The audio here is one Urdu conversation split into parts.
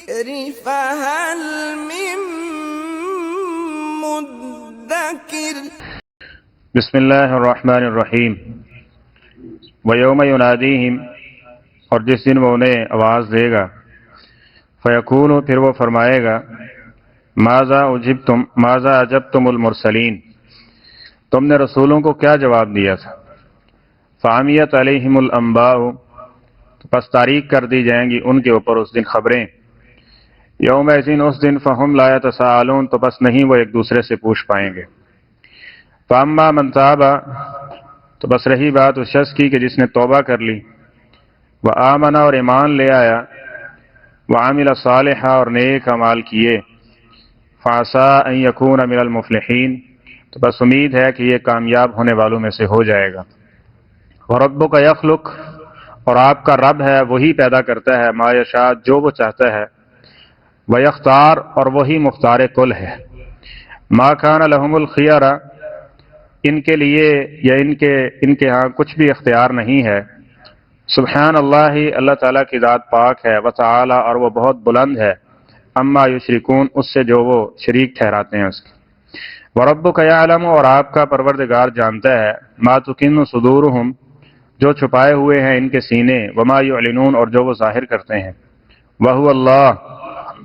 فهل من مدكر بسم اللہ الرحمن الرحیم ویوم ینادیہم، اور جس دن وہ انہیں آواز دے گا، فیقول، پھر وہ فرمائے گا، ماذا اجبتم المرسلین، تم نے رسولوں کو کیا جواب دیا تھا؟ فعمیت علیہم الانباء، پس تاریک کر دی جائیں گی ان کے اوپر اس دن خبریں، یومئذ، اس دن، فہم لا یتساءلون، تو بس نہیں وہ ایک دوسرے سے پوچھ پائیں گے۔ فاما من تاب، تو بس رہی بات اس شخص کی کہ جس نے توبہ کر لی، وآمن، اور ایمان لے آیا، وعمل صالحا، اور نیک اعمال کیے، فعسیٰ ان یکون من المفلحین، تو بس امید ہے کہ یہ کامیاب ہونے والوں میں سے ہو جائے گا۔ وربک یخلق، اور آپ کا رب ہے وہی پیدا کرتا ہے، ما یشاء، جو وہ چاہتا ہے، ویختار، اور وہی مختار کل ہے۔ ما کان لہم الخیرہ، ان کے لیے یا ان کے ہاں کچھ بھی اختیار نہیں ہے۔ سبحان اللہ، اللہ تعالیٰ کی ذات پاک ہے، وتعالی، اور وہ بہت بلند ہے، اما یشرکون، اس سے جو وہ شریک ٹھہراتے ہیں اس کے۔ وربک یعلم، اور آپ کا پروردگار جانتا ہے، ما تکن صدورہم، جو چھپائے ہوئے ہیں ان کے سینے، وما یعلنون، اور جو وہ ظاہر کرتے ہیں۔ وہو اللہ،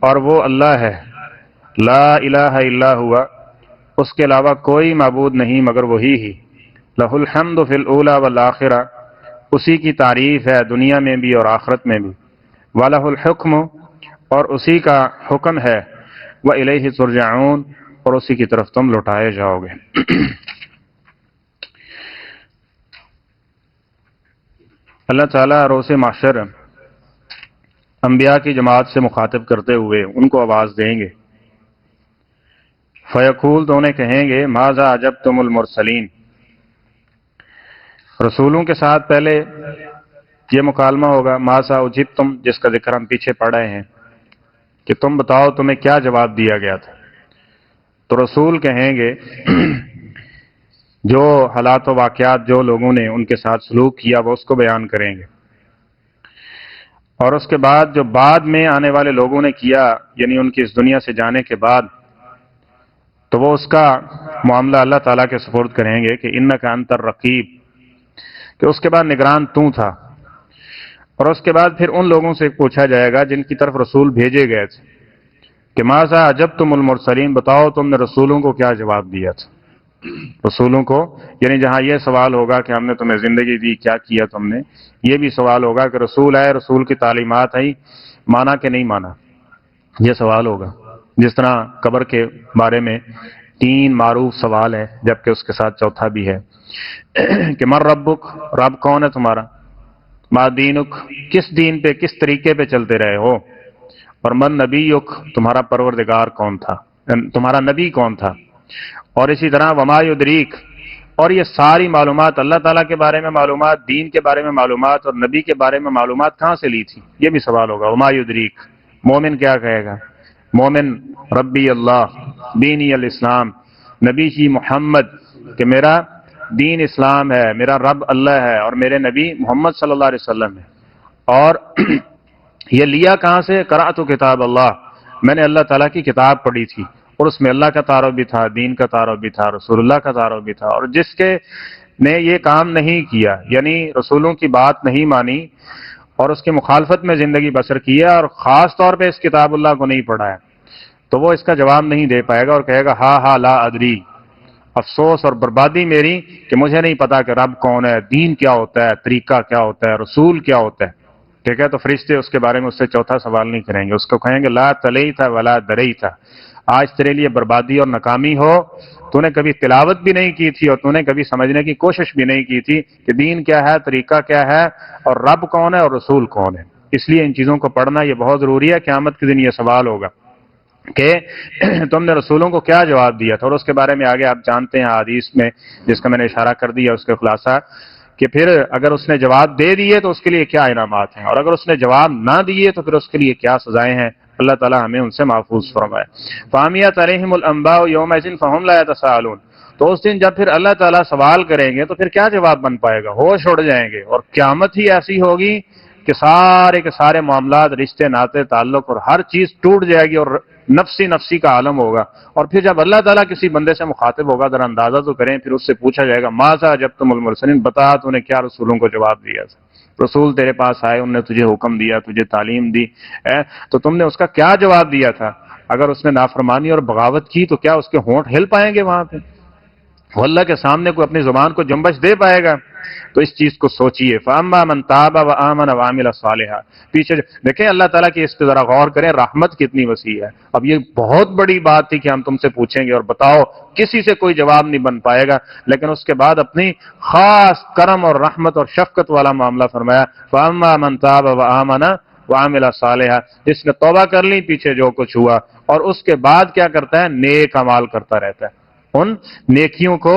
اور وہ اللہ ہے، لا الہ الا ہوا، اس کے علاوہ کوئی معبود نہیں مگر وہی ہی، لہ الحمد فی الاولی والآخرہ، اسی کی تعریف ہے دنیا میں بھی اور آخرت میں بھی، وَلَهُ الْحُكْمُ، اور اسی کا حکم ہے، وَإِلَيْهِ تُرْجَعُونَ، اور اسی کی طرف تم لوٹائے جاؤ گے۔ اللہ تعالیٰ روز محشر انبیاء کی جماعت سے مخاطب کرتے ہوئے ان کو آواز دیں گے، فیقول، تو انہیں کہیں گے، ماذا اجبتم المرسلین، رسولوں کے ساتھ پہلے یہ مکالمہ ہوگا، ماذا اجبتم، جس کا ذکر ہم پیچھے پڑھ رہے ہیں کہ تم بتاؤ تمہیں کیا جواب دیا گیا تھا۔ تو رسول کہیں گے جو حالات و واقعات جو لوگوں نے ان کے ساتھ سلوک کیا وہ اس کو بیان کریں گے، اور اس کے بعد جو بعد میں آنے والے لوگوں نے کیا، یعنی ان کی اس دنیا سے جانے کے بعد، تو وہ اس کا معاملہ اللہ تعالیٰ کے سپرد کریں گے کہ انک انت الرقیب، کہ اس کے بعد نگران تو تھا۔ اور اس کے بعد پھر ان لوگوں سے پوچھا جائے گا جن کی طرف رسول بھیجے گئے تھے کہ ماذا اجبتم المرسلین، بتاؤ تم نے رسولوں کو کیا جواب دیا تھا۔ رسولوں کو، یعنی جہاں یہ سوال ہوگا کہ ہم نے تمہیں زندگی دی، کیا کیا تم نے، یہ بھی سوال ہوگا کہ رسول آئے، رسول کی تعلیمات آئی، مانا کہ نہیں مانا، یہ سوال ہوگا۔ جس طرح قبر کے بارے میں 3 معروف سوال ہیں، جبکہ اس کے ساتھ چوتھا بھی ہے کہ من ربک، رب کون ہے تمہارا، ما دینک، کس دین پہ، کس طریقے پہ چلتے رہے ہو، اور من نبیک، تمہارا پروردگار کون تھا، تمہارا نبی کون تھا، اور اسی طرح وما یدریک، اور یہ ساری معلومات اللہ تعالیٰ کے بارے میں معلومات، دین کے بارے میں معلومات اور نبی کے بارے میں معلومات کہاں سے لی تھی، یہ بھی سوال ہوگا۔ وما یدریک، مومن کیا کہے گا، مومن ربی اللہ، دینی الاسلام، نبی جی محمد، کہ میرا دین اسلام ہے، میرا رب اللہ ہے، اور میرے نبی محمد صلی اللہ علیہ وسلم ہے۔ اور یہ لیا کہاں سے، قرأت کتاب اللہ، میں نے اللہ تعالیٰ کی کتاب پڑھی تھی، اور اس میں اللہ کا تعارف بھی تھا، دین کا تعارف بھی تھا، رسول اللہ کا تعارف بھی تھا۔ اور جس کے نے یہ کام نہیں کیا، یعنی رسولوں کی بات نہیں مانی اور اس کی مخالفت میں زندگی بسر کی ہے، اور خاص طور پہ اس کتاب اللہ کو نہیں پڑھا ہے، تو وہ اس کا جواب نہیں دے پائے گا اور کہے گا ہاں لا ادری، افسوس اور بربادی میری کہ مجھے نہیں پتا کہ رب کون ہے، دین کیا ہوتا ہے، طریقہ کیا ہوتا ہے، رسول کیا ہوتا ہے۔ ٹھیک ہے، تو فرشتے اس کے بارے میں اس سے چوتھا سوال نہیں کریں گے، اس کو کہیں گے لا تلیت ولا دریت، آج تیرے لیے بربادی اور ناکامی ہو، تو نے کبھی تلاوت بھی نہیں کی تھی اور تو نے کبھی سمجھنے کی کوشش بھی نہیں کی تھی کہ دین کیا ہے، طریقہ کیا ہے، اور رب کون ہے اور رسول کون ہے۔ اس لیے ان چیزوں کو پڑھنا یہ بہت ضروری ہے، قیامت کے دن یہ سوال ہوگا کہ تم نے رسولوں کو کیا جواب دیا تھا۔ اور اس کے بارے میں آگے آپ جانتے ہیں حدیث میں، جس کا میں نے اشارہ کر دیا اس کا خلاصہ، کہ پھر اگر اس نے جواب دے دیے تو اس کے لیے کیا انعامات ہیں، اور اگر اس نے جواب نہ دیے تو پھر اس کے لیے کیا سزائیں ہیں۔ اللہ تعالیٰ ہمیں ان سے محفوظ فرمائے۔ فَعَمِيَتْ عَلَيْهِمُ الْأَنْبَاءُ يَوْمَئِذٍ فَهُمْ لَا يَتَسَاءَلُونَ، تو اس دن جب پھر اللہ تعالیٰ سوال کریں گے تو پھر کیا جواب بن پائے گا، ہوش اڑ جائیں گے، اور قیامت ہی ایسی ہوگی کہ سارے کے سارے معاملات، رشتے ناطے تعلق اور ہر چیز ٹوٹ جائے گی اور نفسی نفسی کا عالم ہوگا. اور پھر جب اللہ تعالیٰ کسی بندے سے مخاطب ہوگا ذرا اندازہ تو کریں، پھر اس سے پوچھا جائے گا ماذا اجبتم المرسلین، بتا تو نے کیا رسولوں کو جواب دیا تھا. رسول تیرے پاس آئے، انہوں نے تجھے حکم دیا، تجھے تعلیم دی، تو تم نے اس کا کیا جواب دیا تھا؟ اگر اس نے نافرمانی اور بغاوت کی تو کیا اس کے ہونٹ ہل پائیں گے وہاں پہ؟ وہ اللہ کے سامنے کوئی اپنی زبان کو جنبش دے پائے گا؟ تو اس چیز کو سوچئے. فَأَمَّا مَنْ تَابَ وَآمَنَ وَعَمِلَ صَالِحًا. پیچھے دیکھیں اللہ تعالیٰ کی اس پہ ذرا غور کریں، رحمت کتنی وسیع ہے. اب یہ بہت بڑی بات تھی کہ ہم تم سے پوچھیں گے اور بتاؤ، کسی سے کوئی جواب نہیں بن پائے گا، لیکن اس کے بعد اپنی خاص کرم اور رحمت اور شفقت والا معاملہ فرمایا. فَأَمَّا مَنْ تَابَ وَآمَنَ وَعَمِلَ صَالِحًا. جس نے توبہ کر لی، پیچھے جو کچھ ہوا، اور اس کے بعد کیا کرتا ہے؟ نیک اعمال کرتا رہتا ہے، ان نیکیوں کو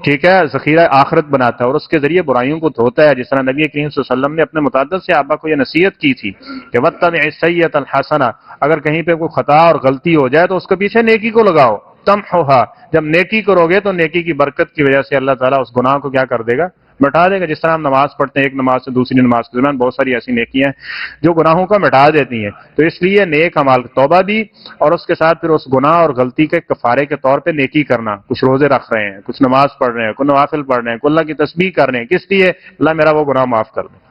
ٹھیک ہے ذخیرہ آخرت بناتا ہے اور اس کے ذریعے برائیوں کو دھوتا ہے. جس طرح نبی کریم صلی اللہ علیہ وسلم نے اپنے متعدد صحابہ کو یہ نصیحت کی تھی کہ وَاتَّبِعِ السَّیِّئَةَ الْحَسَنَةَ، اگر کہیں پہ کوئی خطا اور غلطی ہو جائے تو اس کے پیچھے نیکی کو لگاؤ. تمحوہا، جب نیکی کرو گے تو نیکی کی برکت کی وجہ سے اللہ تعالیٰ اس گناہ کو کیا کر دے گا؟ مٹا دے گا. جس طرح ہم نماز پڑھتے ہیں، ایک نماز سے دوسری نماز کے درمیان بہت ساری ایسی نیکیاں ہیں جو گناہوں کو مٹا دیتی ہیں. تو اس لیے نیک اعمال، توبہ بھی، اور اس کے ساتھ پھر اس گناہ اور غلطی کے کفارے کے طور پہ نیکی کرنا. کچھ روزے رکھ رہے ہیں، کچھ نماز پڑھ رہے ہیں، کچھ نوافل پڑھ رہے ہیں، کچھ اللہ کی تسبیح کر رہے ہیں، کس لیے؟ اللہ میرا وہ گناہ معاف کر دے.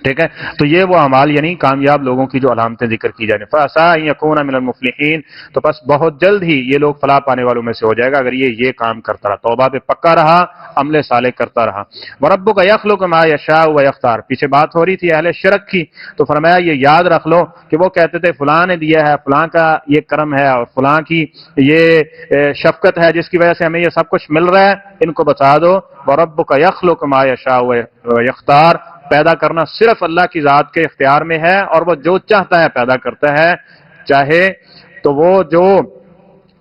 ٹھیک ہے، تو یہ وہ اعمال یعنی کامیاب لوگوں کی جو علامتیں ذکر کی جا رہی ہیں. فَعَسَىٰ أَن يَكُونَ مِنَ الْمُفْلِحِينَ، تو بس بہت جلد ہی یہ لوگ فلاح پانے والوں میں سے ہو جائے گا اگر یہ کام کرتا رہا، توبہ پہ پکا رہا، عمل صالح کرتا رہا. وَرَبُّكَ يَخْلُقُ مَا يَشَاءُ وَيَخْتَارُ. پیچھے بات ہو رہی تھی اہل شرک کی، تو فرمایا یہ یاد رکھ لو کہ وہ کہتے تھے فلاں نے دیا ہے، فلاں کا یہ کرم ہے اور فلاں کی یہ شفقت ہے جس کی وجہ سے ہمیں یہ سب کچھ مل رہا ہے. ان کو بتا دو وَرَبُّكَ يَخْلُقُ مَا يَشَاءُ وَيَخْتَارُ، پیدا کرنا صرف اللہ کی ذات کے اختیار میں ہے اور وہ جو چاہتا ہے پیدا کرتا ہے. چاہے تو وہ جو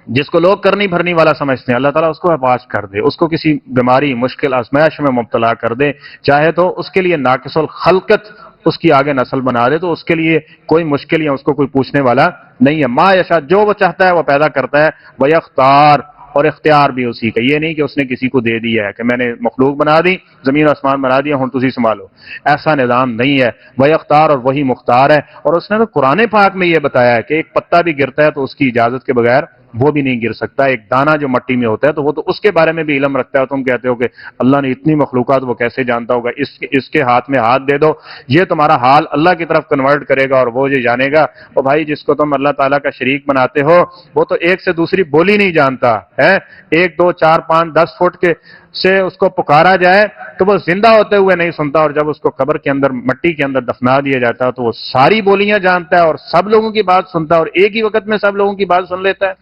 جس کو لوگ کرنی بھرنی والا سمجھتے ہیں، اللہ تعالیٰ اس کو عباس کر دے، اس کو کسی بیماری مشکل آزمائش میں مبتلا کر دے. چاہے تو اس کے لیے ناقص الخلقت اس کی آگے نسل بنا دے، تو اس کے لیے کوئی مشکل یا اس کو کوئی پوچھنے والا نہیں ہے. ما یشاء، جو وہ چاہتا ہے وہ پیدا کرتا ہے. ویختار، اور اختیار بھی اسی کا. یہ نہیں کہ اس نے کسی کو دے دیا ہے کہ میں نے مخلوق بنا دی، زمین آسمان بنا دیا، ہوں تسی سنبھالو. ایسا نظام نہیں ہے. وہی اختار اور وہی مختار ہے. اور اس نے تو قرآن پاک میں یہ بتایا ہے کہ ایک پتا بھی گرتا ہے تو اس کی اجازت کے بغیر وہ بھی نہیں گر سکتا. ایک دانہ جو مٹی میں ہوتا ہے تو وہ تو اس کے بارے میں بھی علم رکھتا ہے. تم کہتے ہو کہ اللہ نے اتنی مخلوقات، وہ کیسے جانتا ہوگا؟ اس کے ہاتھ میں ہاتھ دے دو، یہ تمہارا حال اللہ کی طرف کنورٹ کرے گا اور وہ یہ جانے گا. اور بھائی جس کو تم اللہ تعالیٰ کا شریک بناتے ہو وہ تو ایک سے دوسری بولی نہیں جانتا ہے. 1 2 4 5 10 فٹ کے سے اس کو پکارا جائے تو وہ زندہ ہوتے ہوئے نہیں سنتا، اور جب اس کو قبر کے اندر مٹی کے اندر دفنا دیا جاتا ہے تو وہ ساری بولیاں جانتا ہے اور سب لوگوں کی بات سنتا ہے اور ایک ہی وقت میں سب لوگوں کی بات سن لیتا ہے.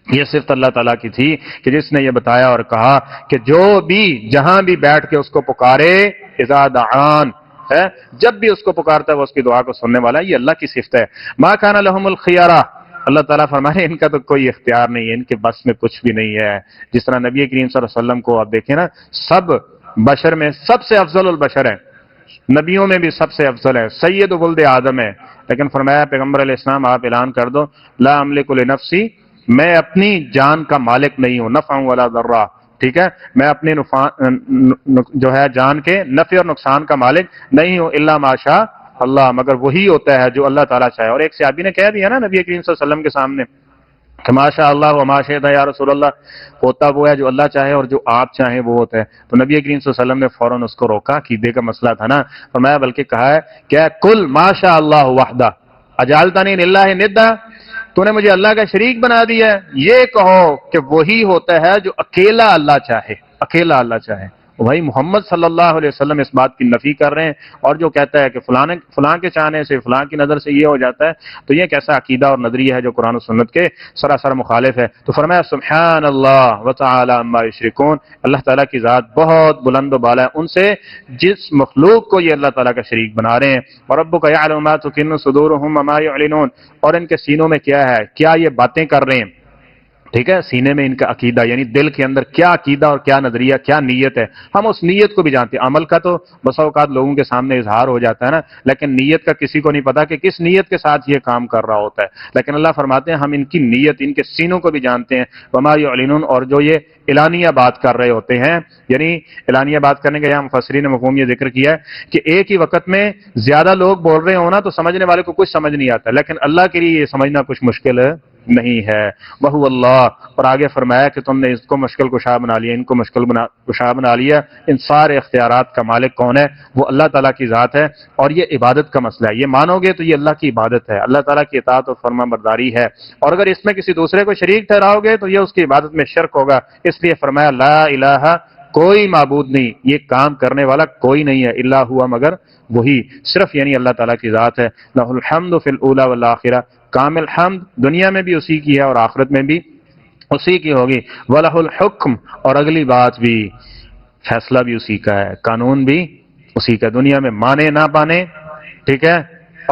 یہ صرف اللہ تعالیٰ کی تھی کہ جس نے یہ بتایا اور کہا کہ جو بھی جہاں بھی بیٹھ کے اس کو پکارے، اذا دعان ہے، جب بھی اس کو پکارتا ہے وہ اس کی دعا کو سننے والا ہے. یہ اللہ کی صفت ہے. ما کان لهم الخیارہ، اللہ تعالیٰ فرمائے ان کا تو کوئی اختیار نہیں ہے، ان کے بس میں کچھ بھی نہیں ہے. جس طرح نبی کریم صلی اللہ علیہ وسلم کو آپ دیکھیں نا، سب بشر میں سب سے افضل البشر ہے، نبیوں میں بھی سب سے افضل ہے، سید ولد آدم ہے. لیکن فرمایا پیغمبر علیہ السلام آپ اعلان کر دو لا املک لنفسی، میں اپنی جان کا مالک نہیں ہوں، نفع ولا ضرہ. ٹھیک ہے، میں اپنے جو ہے جان کے نفع اور نقصان کا مالک نہیں ہوں. الا ما شاء اللہ، مگر وہی ہوتا ہے جو اللہ تعالیٰ چاہے. اور ایک صحابی نے کہہ دیا نا نبی کریم صلی اللہ علیہ وسلم کے سامنے کہ ما شاء اللہ و ما شئت یا رسول اللہ، ہوتا وہ ہے جو اللہ چاہے اور جو آپ چاہیں وہ ہوتا ہے. تو نبی کریم صلی اللہ علیہ وسلم نے فوراً اس کو روکا، عقیدے کا مسئلہ تھا نا. فرمایا بلکہ کہا ہے کہ کل ما شاء اللہ وحدہ اجعلتنی للہ ندا، تو نے مجھے اللہ کا شریک بنا دیا ہے. یہ کہو کہ وہی ہوتا ہے جو اکیلا اللہ چاہے، اکیلا اللہ چاہے. وہی محمد صلی اللہ علیہ وسلم اس بات کی نفی کر رہے ہیں. اور جو کہتا ہے کہ فلاں کے چاہنے سے، فلاں کی نظر سے یہ ہو جاتا ہے، تو یہ کیسا عقیدہ اور نظریہ ہے جو قرآن و سنت کے سراسر مخالف ہے. تو فرمایا سبحان اللہ وتعالی عما یشرکون، اللہ تعالیٰ کی ذات بہت بلند و بالا ہے ان سے جس مخلوق کو یہ اللہ تعالیٰ کا شریک بنا رہے ہیں. وربک یعلم ما تکن صدورہم وما یعلنون، اور ان کے سینوں میں کیا ہے، کیا یہ باتیں کر رہے ہیں. ٹھیک ہے، سینے میں ان کا عقیدہ، یعنی دل کے اندر کیا عقیدہ اور کیا نظریہ، کیا نیت ہے، ہم اس نیت کو بھی جانتے ہیں۔ عمل کا تو بسا اوقات لوگوں کے سامنے اظہار ہو جاتا ہے نا، لیکن نیت کا کسی کو نہیں پتا کہ کس نیت کے ساتھ یہ کام کر رہا ہوتا ہے، لیکن اللہ فرماتے ہیں ہم ان کی نیت، ان کے سینوں کو بھی جانتے ہیں۔ وما یعلنون، اور جو یہ اعلانیہ بات کر رہے ہوتے ہیں، یعنی اعلانیہ بات کرنے کا یہاں مفسرین نے مفہوم یہ ذکر کیا ہے کہ ایک ہی وقت میں زیادہ لوگ بول رہے ہونا تو سمجھنے والے کو کچھ سمجھ نہیں آتا، لیکن اللہ کے لیے یہ سمجھنا کچھ مشکل نہیں ہے۔ وہو اللہ، اور آگے فرمایا کہ تم نے اس کو مشکل کشا بنا لیا، ان کو مشکل کشا بنا لیا۔ ان سارے اختیارات کا مالک کون ہے؟ وہ اللہ تعالیٰ کی ذات ہے، اور یہ عبادت کا مسئلہ ہے، یہ مانو گے تو یہ اللہ کی عبادت ہے، اللہ تعالیٰ کی اطاعت اور فرما برداری ہے، اور اگر اس میں کسی دوسرے کو شریک ٹھہراؤ گے تو یہ اس کی عبادت میں شرک ہوگا۔ اس لیے فرمایا لا الہ، کوئی معبود نہیں، یہ کام کرنے والا کوئی نہیں ہے، الا ہوا، مگر وہی، صرف یعنی اللہ تعالیٰ کی ذات ہے۔ لہ الحمد فی الاولی والآخرہ، کامل حمد دنیا میں بھی اسی کی ہے اور آخرت میں بھی اسی کی ہوگی۔ وَلَهُ الْحُكْمُ، اور اگلی بات بھی، فیصلہ بھی اسی کا ہے، قانون بھی اسی کا، دنیا میں مانے نہ پانے، ٹھیک ہے،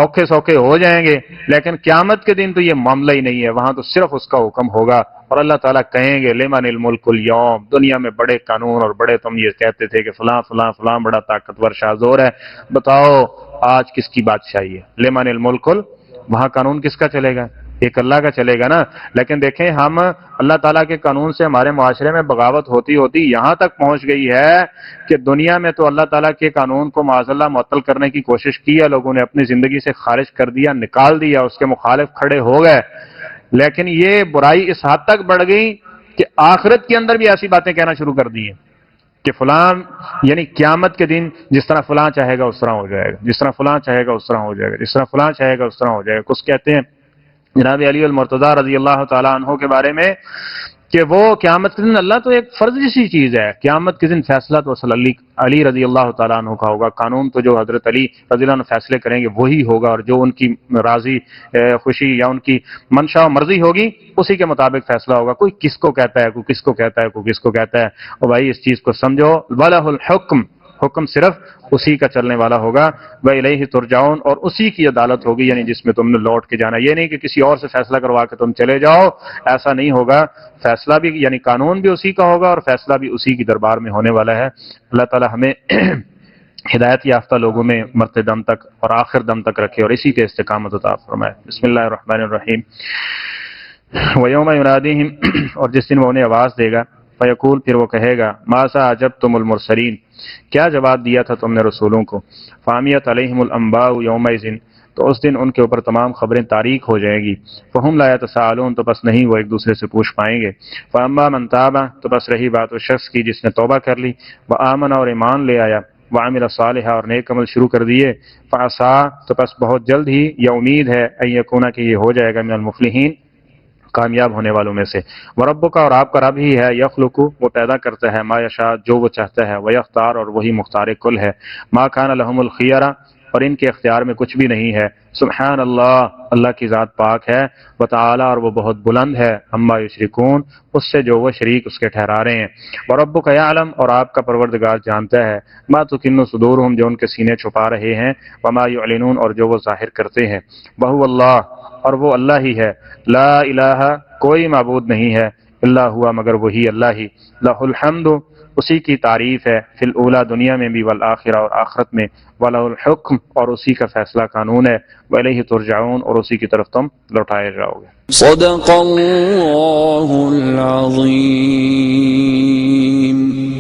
اوکھے سوکھے ہو جائیں گے، لیکن قیامت کے دن تو یہ معاملہ ہی نہیں ہے، وہاں تو صرف اس کا حکم ہوگا، اور اللہ تعالیٰ کہیں گے لمن الملک اليوم، دنیا میں بڑے قانون اور بڑے تم یہ کہتے تھے کہ فلاں فلاں فلاں بڑا طاقتور شاذور ہے، بتاؤ آج کس کی بادشاہی ہے؟ لمن الملک، وہاں قانون کس کا چلے گا؟ ایک اللہ کا چلے گا نا۔ لیکن دیکھیں ہم اللہ تعالیٰ کے قانون سے ہمارے معاشرے میں بغاوت ہوتی ہوتی یہاں تک پہنچ گئی ہے کہ دنیا میں تو اللہ تعالیٰ کے قانون کو معاذ اللہ معطل کرنے کی کوشش کی ہے، لوگوں نے اپنی زندگی سے خارج کر دیا، نکال دیا، اس کے مخالف کھڑے ہو گئے، لیکن یہ برائی اس حد تک بڑھ گئی کہ آخرت کے اندر بھی ایسی باتیں کہنا شروع کر دی ہیں کہ فلاں، یعنی قیامت کے دن جس طرح فلاں چاہے گا اس طرح ہو جائے گا، جس طرح فلاں چاہے گا اس طرح ہو جائے گا، جس طرح فلاں چاہے گا اس طرح ہو جائے گا۔ کچھ کہتے ہیں جناب علی المرتضیٰ رضی اللہ تعالیٰ عنہ کے بارے میں کہ وہ قیامت کے دن، اللہ تو ایک فرض جیسی چیز ہے، قیامت کے دن فیصلہ تو اصل علی رضی اللہ تعالیٰ عنہ کا ہوگا، قانون تو جو حضرت علی رضی اللہ عنہ فیصلے کریں گے وہی ہوگا، اور جو ان کی راضی خوشی یا ان کی منشا و مرضی ہوگی اسی کے مطابق فیصلہ ہوگا۔ کوئی کس کو کہتا ہے، کوئی کس کو کہتا ہے، کوئی کس کو کہتا ہے، اور بھائی اس چیز کو سمجھو، وَلَهُ الْحُكْمُ، حکم صرف اسی کا چلنے والا ہوگا، وَإِلَيْهِ تُرْجَعُونَ، اور اسی کی عدالت ہوگی، یعنی جس میں تم نے لوٹ کے جانا، یہ نہیں کہ کسی اور سے فیصلہ کروا کے تم چلے جاؤ، ایسا نہیں ہوگا، فیصلہ بھی یعنی قانون بھی اسی کا ہوگا اور فیصلہ بھی اسی کی دربار میں ہونے والا ہے۔ اللہ تعالی ہمیں ہدایت یافتہ لوگوں میں مرتے دم تک اور آخر دم تک رکھے اور اسی کے استقامت عطا فرمائے۔ بسم اللہ الرحمن الرحیم۔ وَيَوْمَ يُنَادِيهِمْ، اور جس دن وہ انہیں آواز دے گا، فیقول، پھر وہ کہے گا، ماذا اجبتم المرسلین، کیا جواب دیا تھا تم نے رسولوں کو، فامیت علیہم الانباء یومئذ، تو اس دن ان کے اوپر تمام خبریں تاریک ہو جائیں گی، فہم لا یتساءلون، تو بس نہیں وہ ایک دوسرے سے پوچھ پائیں گے، فاما من تاب، تو بس رہی بات اس شخص کی جس نے توبہ کر لی، وآمن، اور ایمان لے آیا، وعمل صالحا، اور نیک عمل شروع کر دیے، فعسا، تو بس بہت جلد ہی یا امید ہے، ان یکون، کہ یہ ہو جائے گا، من المفلحین، کامیاب ہونے والوں میں سے۔ وربک، اور آپ کا رب ہی ہے، یخلق، وہ پیدا کرتا ہے، ما یشاء، جو وہ چاہتا ہے، ویختار، اور وہی مختار کل ہے، ما کان لہم الخیرہ، اور ان کے اختیار میں کچھ بھی نہیں ہے، سبحان اللہ، اللہ کی ذات پاک ہے، وتعالی، اور وہ بہت بلند ہے، اما یشرکون، اس سے جو وہ شریک اس کے ٹھہرا رہے ہیں، وربک یعلم، اور آپ کا پروردگار جانتا ہے، ما تکن صدورہم، جو ان کے سینے چھپا رہے ہیں، وما یعلنون، اور جو وہ ظاہر کرتے ہیں، وہو اللہ، اور وہ اللہ ہی ہے، لا الہ، کوئی معبود نہیں ہے، الا ہوا، مگر وہی اللہ ہی، لہ الحمد، اسی کی تعریف ہے، فی الاولی، دنیا میں بھی، والآخرہ، اور آخرت میں، وَلَهُ الْحُكْمُ، اور اسی کا فیصلہ قانون ہے، وَإِلَيْهِ تُرْجَعُونَ، اور اسی کی طرف تم لوٹائے جاؤ گے۔ صدق اللہ العظیم۔